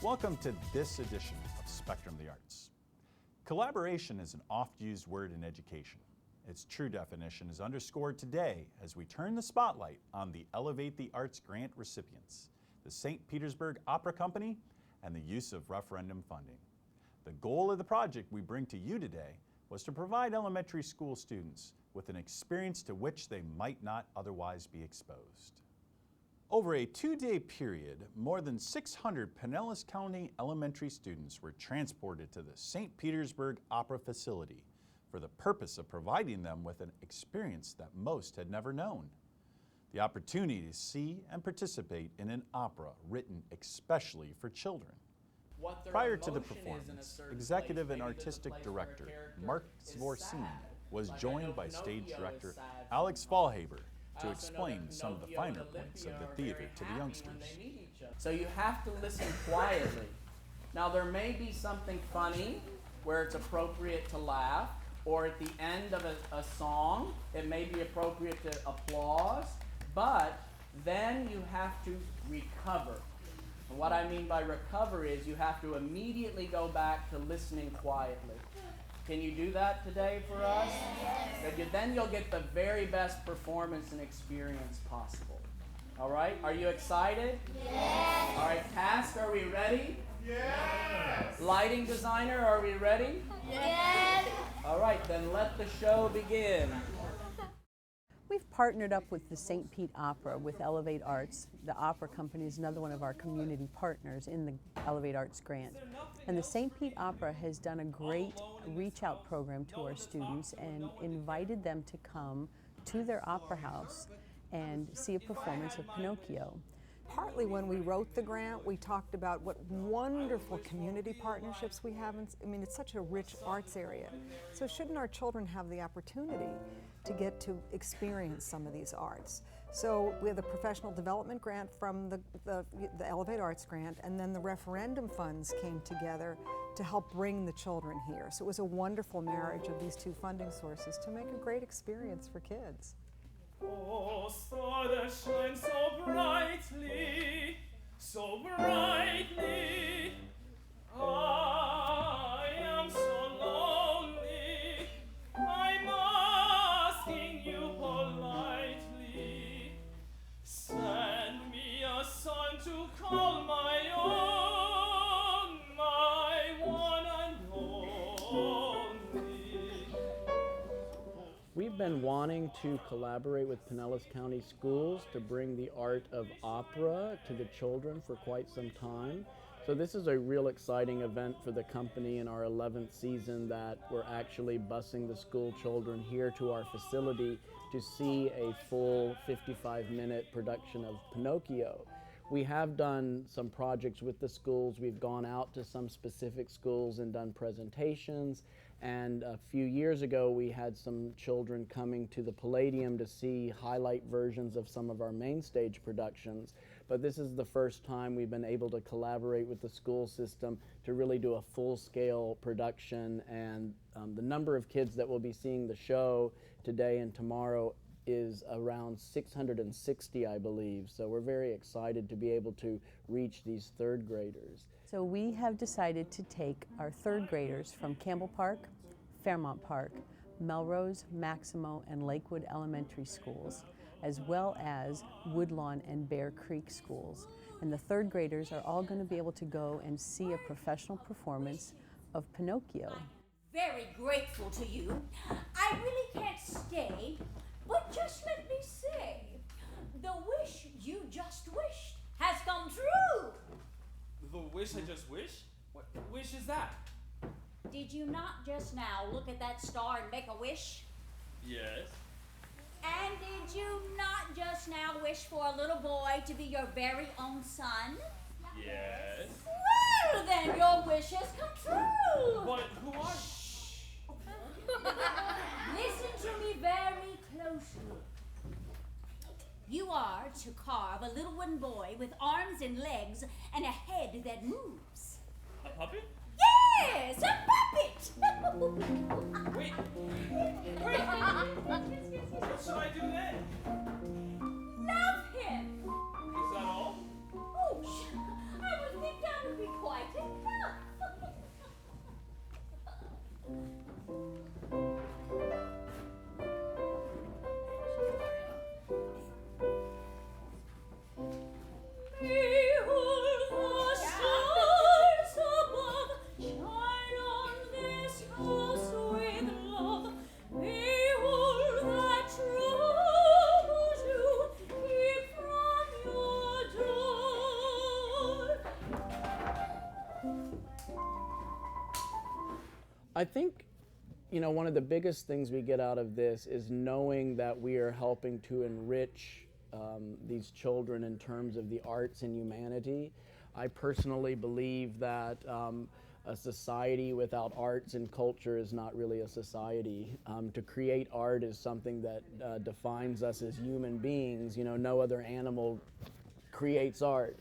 Welcome to this edition of Spectrum of the Arts. Collaboration is an oft-used word in education. Its true definition is underscored today as we turn the spotlight on the Elevate the Arts grant recipients, the St. Petersburg Opera Company, and the use of referendum funding. The goal of the project we bring to you today was to provide elementary school students with an experience to which they might not otherwise be exposed. Over a 2-day period, more than 600 Pinellas County elementary students were transported to the St. Petersburg Opera facility for the purpose of providing them with an experience that most had never known. The opportunity to see and participate in an opera written especially for children. Prior to the performance, executive and artistic director Mark Zvorsine was joined by stage director Alex Fallhaber to explain some of the finer points of the theater to the youngsters. So you have to listen quietly. Now there may be something funny where it's appropriate to laugh, or at the end of a song, it may be appropriate to applause, but then you have to recover. And what I mean by recover is you have to immediately go back to listening quietly. Can you do that today for us? Yes. Then you'll get the very best performance and experience possible. All right? Are you excited? Yes. All right, cast, are we ready? Yes. Lighting designer, are we ready? Yes. All right, then let the show begin. We've partnered up with the St. Pete Opera with Elevate Arts. The Opera Company is another one of our community partners in the Elevate Arts grant. And the St. Pete Opera has done a great reach-out program to our students and invited them to come to their opera house and see a performance of Pinocchio. Partly when we wrote the grant, we talked about what wonderful community partnerships we have. I mean, it's such a rich arts area. So shouldn't our children have the opportunity to get to experience some of these arts? So we have the professional development grant from the Elevate Arts grant, and then the referendum funds came together to help bring the children here. So it was a wonderful marriage of these two funding sources to make a great experience for kids. Oh, star that shines so brightly, so brightly. I am so lonely, I'm asking you politely. Send me a son to call my own, my one and only. We've been wanting to collaborate with Pinellas County Schools to bring the art of opera to the children for quite some time. So this is a real exciting event for the company in our 11th season that we're actually busing the school children here to our facility to see a full 55-minute production of Pinocchio. We have done some projects with the schools. We've gone out to some specific schools and done presentations. And a few years ago, we had some children coming to the Palladium to see highlight versions of some of our main stage productions. But this is the first time we've been able to collaborate with the school system to really do a full-scale production. And the number of kids that will be seeing the show today and tomorrow is around 660, I believe. So we're very excited to be able to reach these third graders. So we have decided to take our third graders from Campbell Park, Fairmont Park, Melrose, Maximo, and Lakewood Elementary Schools, as well as Woodlawn and Bear Creek Schools. And the third graders are all going to be able to go and see a professional performance of Pinocchio. Very grateful to you. I really can't stay, but just let me say, the wish you just wished has come true. The wish I just wished? What wish is that? Did you not just now look at that star and make a wish? Yes. And did you not just now wish for a little boy to be your very own son? Yes. Well, then your wish has come true. But who are you? Listen to me very closely. You are to carve a little wooden boy with arms and legs and a head that moves. A puppet? Yes, a puppet! Wait! What should I do then? Love him! Is that all? Oh, I would think that would be quite I think, one of the biggest things we get out of this is knowing that we are helping to enrich these children in terms of the arts and humanity. I personally believe that a society without arts and culture is not really a society. To create art is something that defines us as human beings. No other animal creates art.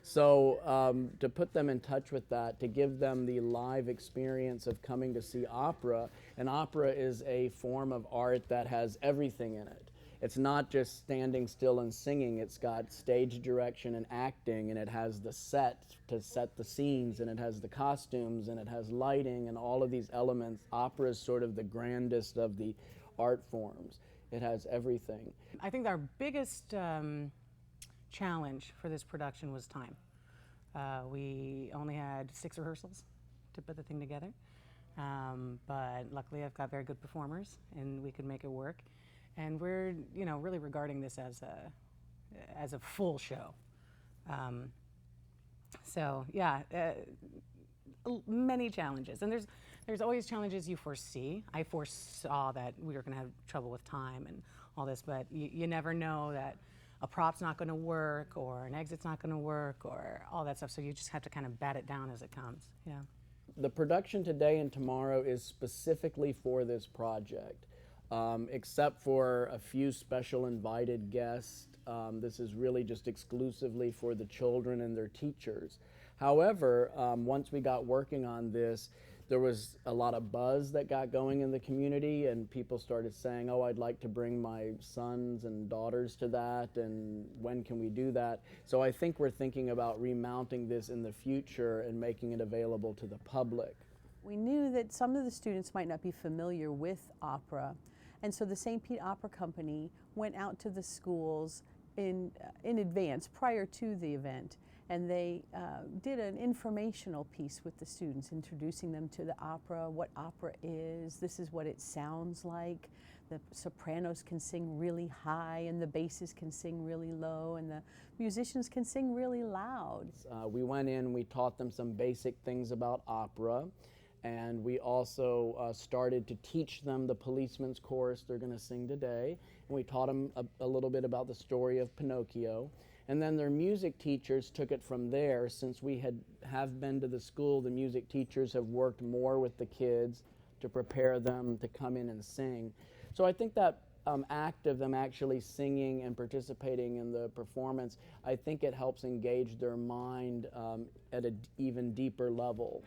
So to put them in touch with that, to give them the live experience of coming to see opera, and opera is a form of art that has everything in it. It's not just standing still and singing, it's got stage direction and acting, and it has the set to set the scenes, and it has the costumes, and it has lighting, and all of these elements. Opera is sort of the grandest of the art forms. It has everything. I think our biggest challenge for this production was time. We only had 6 rehearsals to put the thing together, but luckily I've got very good performers and we could make it work. And we're, really regarding this as a full show. So yeah, many challenges, and there's always challenges you foresee. I foresaw that we were going to have trouble with time and all this, but you never know that a prop's not going to work or an exit's not going to work or all that stuff. So you just have to kind of bat it down as it comes. Yeah. The production today and tomorrow is specifically for this project. Except for a few special invited guests, this is really just exclusively for the children and their teachers. However, once we got working on this, there was a lot of buzz that got going in the community, and people started saying, oh, I'd like to bring my sons and daughters to that, and when can we do that? So I think we're thinking about remounting this in the future and making it available to the public. We knew that some of the students might not be familiar with opera, and so the St. Pete Opera Company went out to the schools in advance, prior to the event, and they did an informational piece with the students, introducing them to the opera, what opera is, this is what it sounds like. The sopranos can sing really high, and the basses can sing really low, and the musicians can sing really loud. We went in, we taught them some basic things about opera, and we also started to teach them the policeman's chorus they're going to sing today. And we taught them a little bit about the story of Pinocchio. And then their music teachers took it from there. Since we have been to the school, the music teachers have worked more with the kids to prepare them to come in and sing. So I think that act of them actually singing and participating in the performance, I think it helps engage their mind at an even deeper level.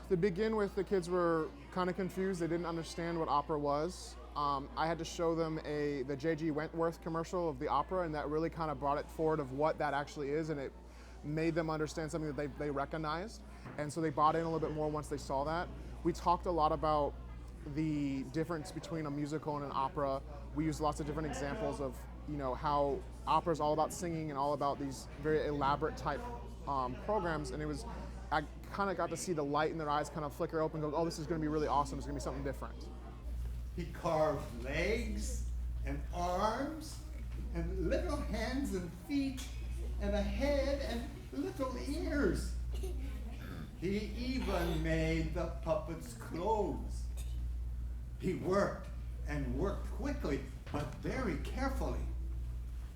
To begin with, the kids were kind of confused. They didn't understand what opera was. I had to show them the J.G. Wentworth commercial of the opera, and that really kind of brought it forward of what that actually is, and it made them understand something that they recognized. And so they bought in a little bit more once they saw that. We talked a lot about the difference between a musical and an opera. We used lots of different examples of, how opera is all about singing and all about these very elaborate type programs, and I kind of got to see the light in their eyes kind of flicker open and go, oh, this is going to be really awesome. It's going to be something different. He carved legs and arms and little hands and feet and a head and little ears. He even made the puppets' clothes. He worked and worked quickly, but very carefully.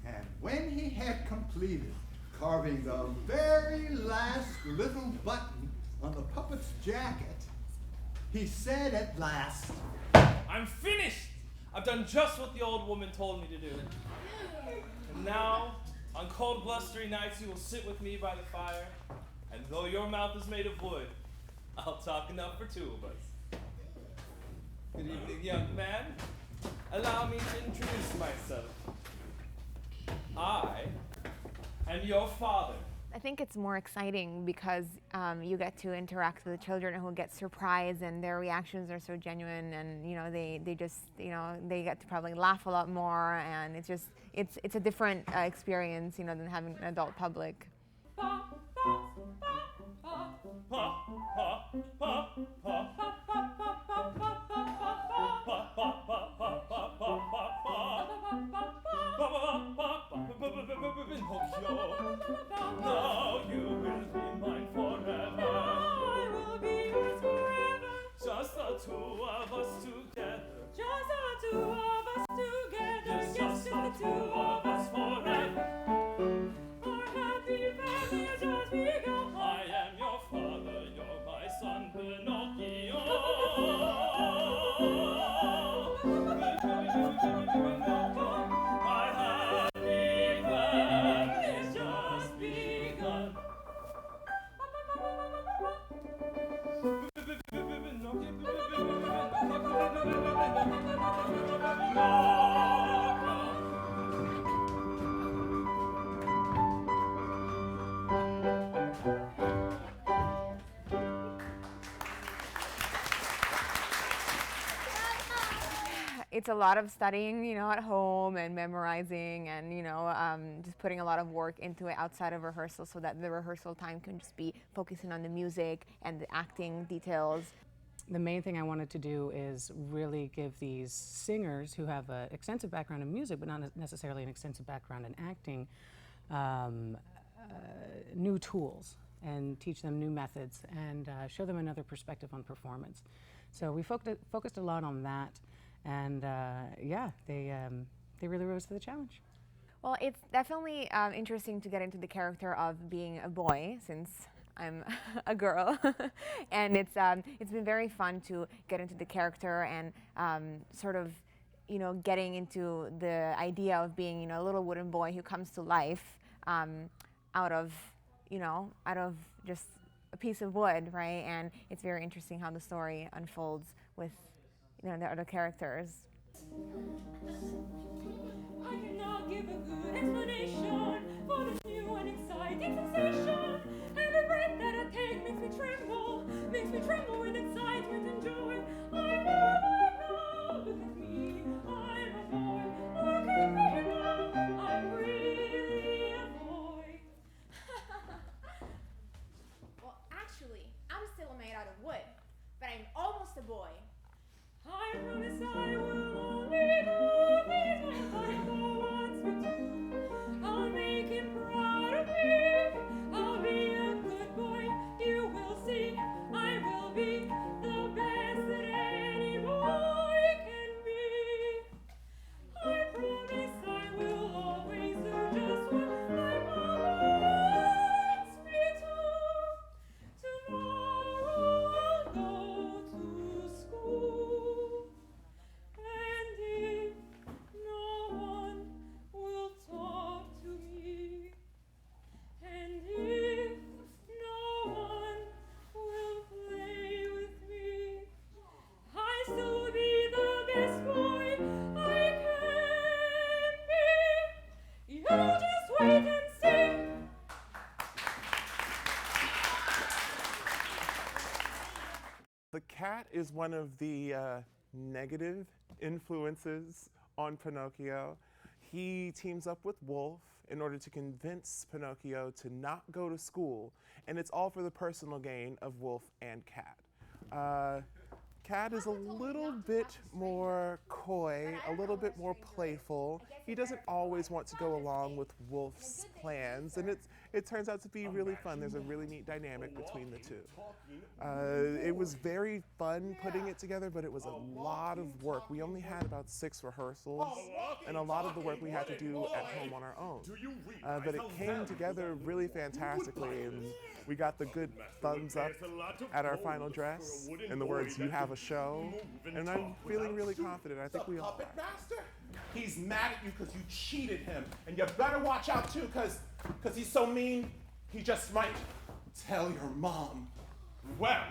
And when he had completed carving the very last little button on the puppet's jacket, he said at last, I'm finished! I've done just what the old woman told me to do. now, on cold, blustery nights, you will sit with me by the fire, and though your mouth is made of wood, I'll talk enough for two of us. Good evening, young man. Allow me to introduce myself. I am your father. I think it's more exciting because you get to interact with the children who get surprised, and their reactions are so genuine, and they just they get to probably laugh a lot more, and it's a different experience than having an adult public. Now you will be mine forever. I will be yours forever. Just the two of us together. Just the two of us together. Yes, just the two of us forever. Our happy family has just begun. I am your father, you're my son, Pinocchio. It's a lot of studying, at home and memorizing, and just putting a lot of work into it outside of rehearsal, so that the rehearsal time can just be focusing on the music and the acting details. The main thing I wanted to do is really give these singers who have an extensive background in music, but not necessarily an extensive background in acting, new tools, and teach them new methods, and show them another perspective on performance. So we focused a lot on that, and they really rose to the challenge. Well, it's definitely interesting to get into the character of being a boy, since I'm a girl, and it's been very fun to get into the character and sort of getting into the idea of being a little wooden boy who comes to life out of just a piece of wood, right? And it's very interesting how the story unfolds with the other characters. I cannot give a good explanation for this new and exciting sensation. Every breath that I take makes me tremble with excitement and joy. I know, look at me, I'm a boy. Look at me now, I'm really a boy. Well, actually, I'm still made out of wood, but I'm almost a boy. I promise I will only do these what my father wants me to. I'll make him proud of me. I'll be a good boy. You will see. I will be the best that any boy can be. I promise I will always do just what my mama wants me to. Tomorrow I'll go to school. And if no one will talk to me, and if no one will play with me, I still will be the best boy I can be. You just wait and see. The cat is one of the negative influences on Pinocchio. He teams up with Wolf in order to convince Pinocchio to not go to school, and it's all for the personal gain of Wolf and Cat. Cat is a little bit more coy, a little bit more playful. He doesn't always want to go along with Wolf's plans, and it turns out to be really fun. There's a really neat dynamic between the two. It was very fun putting it together, but it was a lot of work. We only had about 6 rehearsals, and a lot of the work we had to do at home on our own. But it came together really fantastically, and we got the good thumbs up at our final dress. In the words, "You have a show," and I'm feeling really confident. I think we all are. He's mad at you because you cheated him. And you better watch out too, because he's so mean, he just might tell your mom. Well,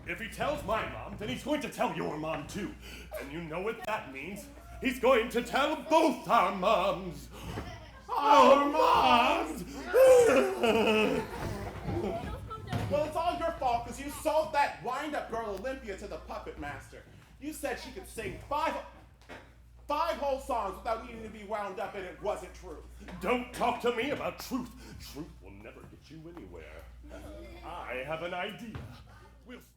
if he tells my mom, then he's going to tell your mom too. And you know what that means? He's going to tell both our moms. Our moms! Well, it's all your fault because you sold that wind-up girl Olympia to the puppet master. You said she could sing five whole songs without needing to be wound up, and it wasn't true. Don't talk to me about truth. Truth will never get you anywhere. I have an idea.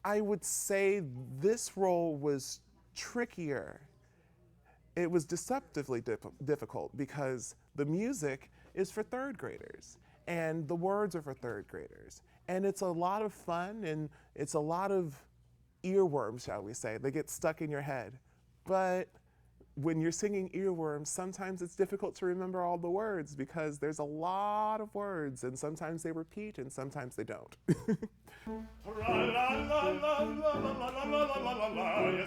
I would say this role was trickier. It was deceptively difficult because the music is for third graders and the words are for third graders. And it's a lot of fun and it's a lot of earworms, shall we say. They get stuck in your head. But when you're singing earworms, sometimes it's difficult to remember all the words because there's a lot of words and sometimes they repeat and sometimes they don't. Yes,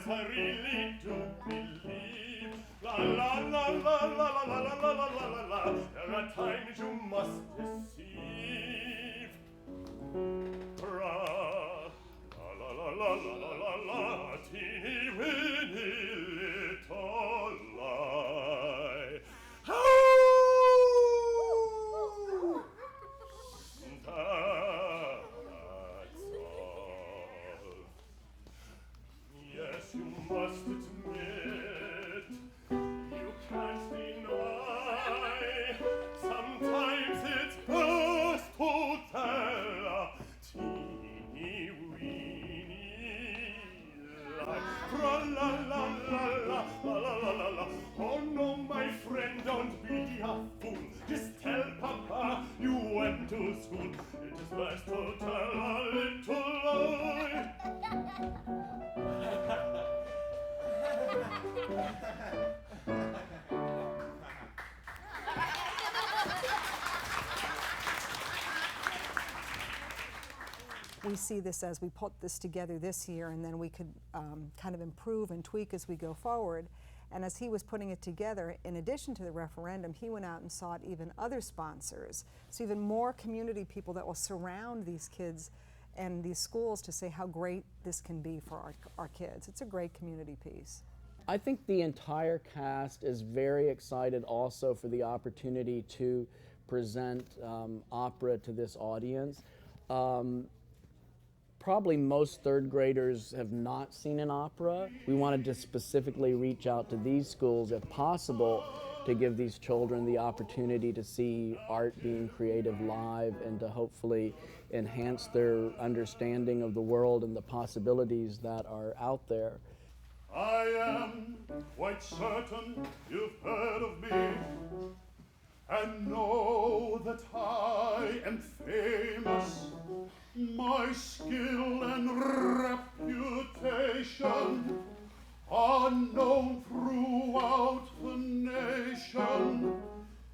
I really do believe. La la la la la la la la la la la la. There are times you must deceive. La la la la la la la la. Teeny weeny little lie. Yes, you must admit, you can't deny, sometimes it's best to tell a teeny weeny lie. Tra-la-la-la-la, la-la-la-la-la. Oh no, my friend, don't be a fool. Just tell Papa you went to school. It is best to tell a little lie. We see this as we put this together this year, and then we could kind of improve and tweak as we go forward. And as he was putting it together, in addition to the referendum, he went out and sought even other sponsors, so even more community people that will surround these kids and these schools to say how great this can be for our kids. It's a great community piece. I think the entire cast is very excited also for the opportunity to present opera to this audience. Probably most third graders have not seen an opera. We wanted to specifically reach out to these schools, if possible, to give these children the opportunity to see art being created live and to hopefully enhance their understanding of the world and the possibilities that are out there. I am quite certain you've heard of me and know that I am famous. My skill and reputation are known throughout the nation.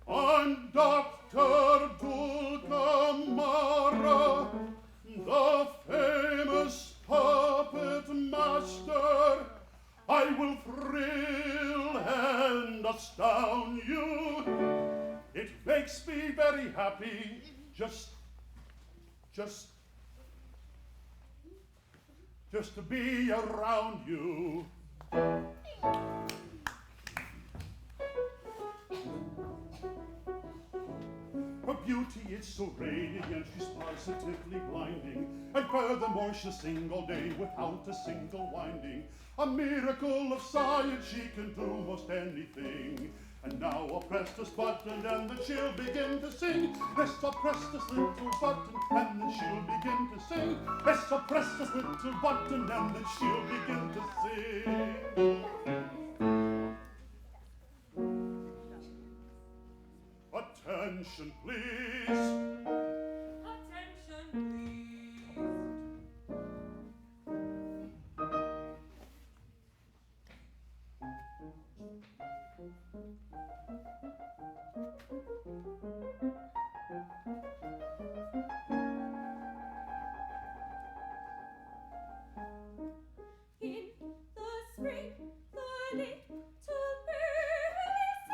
I'm Dr. Dulcamara, the famous puppet master. I will thrill and astound you. It makes me very happy just to be around you. Her beauty is so radiant, she's positively blinding, and furthermore she'll sing all day without a single winding. A miracle of science, she can do most anything. And now I'll press this button and then she'll begin to sing. Yes, I'll press this little button and then she'll begin to sing. Yes, I'll press this little button and then she'll begin to sing. Attention, please. Attention, please. In the spring, the little baby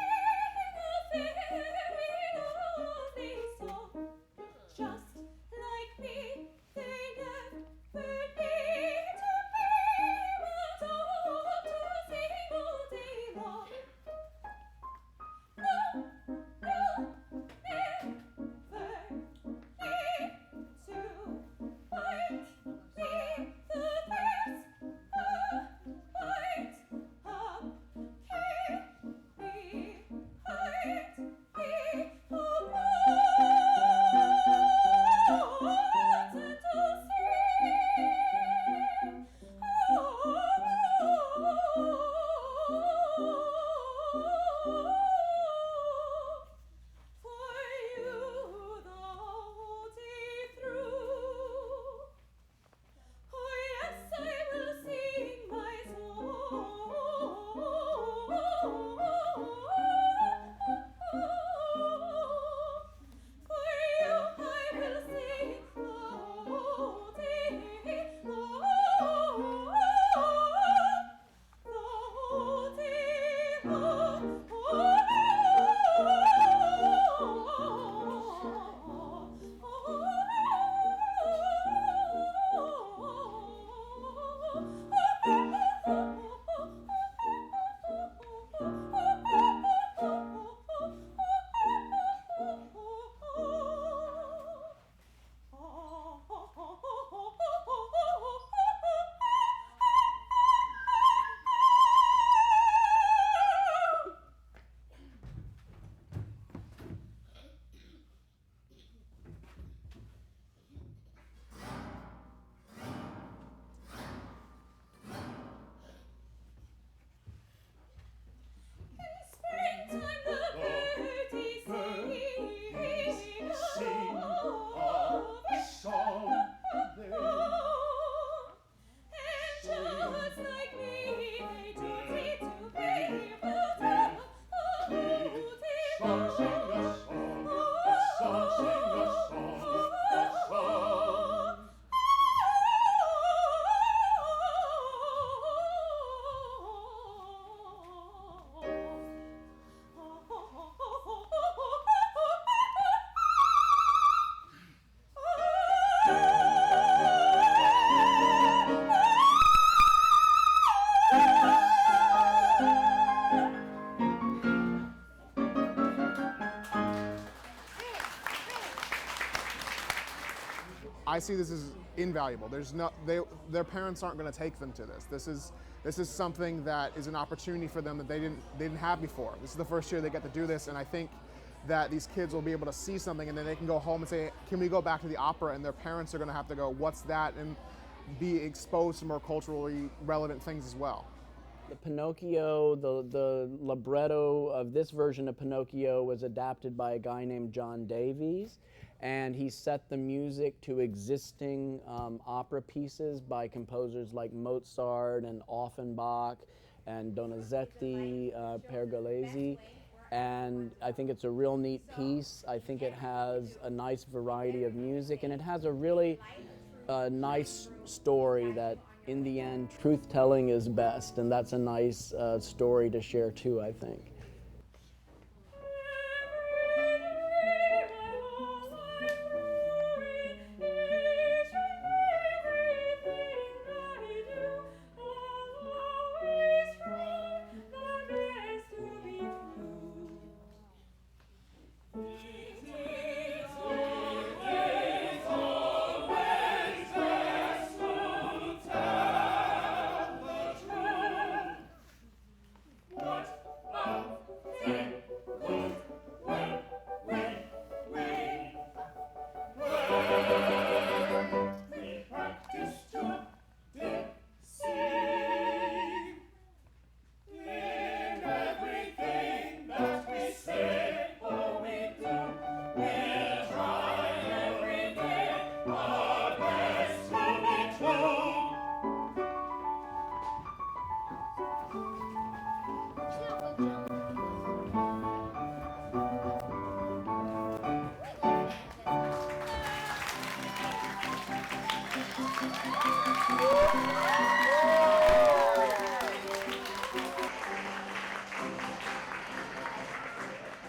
I see this as invaluable. Their parents aren't going to take them to this. This is something that is an opportunity for them that they didn't have before. This is the first year they get to do this, and I think that these kids will be able to see something, and then they can go home and say, can we go back to the opera? And their parents are going to have to go, what's that? And be exposed to more culturally relevant things as well. The Pinocchio, the libretto of this version of Pinocchio was adapted by a guy named John Davies, and he set the music to existing opera pieces by composers like Mozart and Offenbach and Donizetti, Pergolesi, and I think it's a real neat piece. I think it has a nice variety of music, and it has a really nice story that in the end, truth-telling is best, and that's a nice story to share too, I think.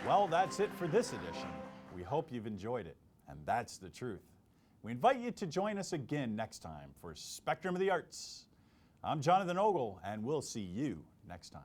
Well, that's it for this edition. We hope you've enjoyed it, and that's the truth. We invite you to join us again next time for Spectrum of the Arts. I'm Jonathan Ogle, and we'll see you next time.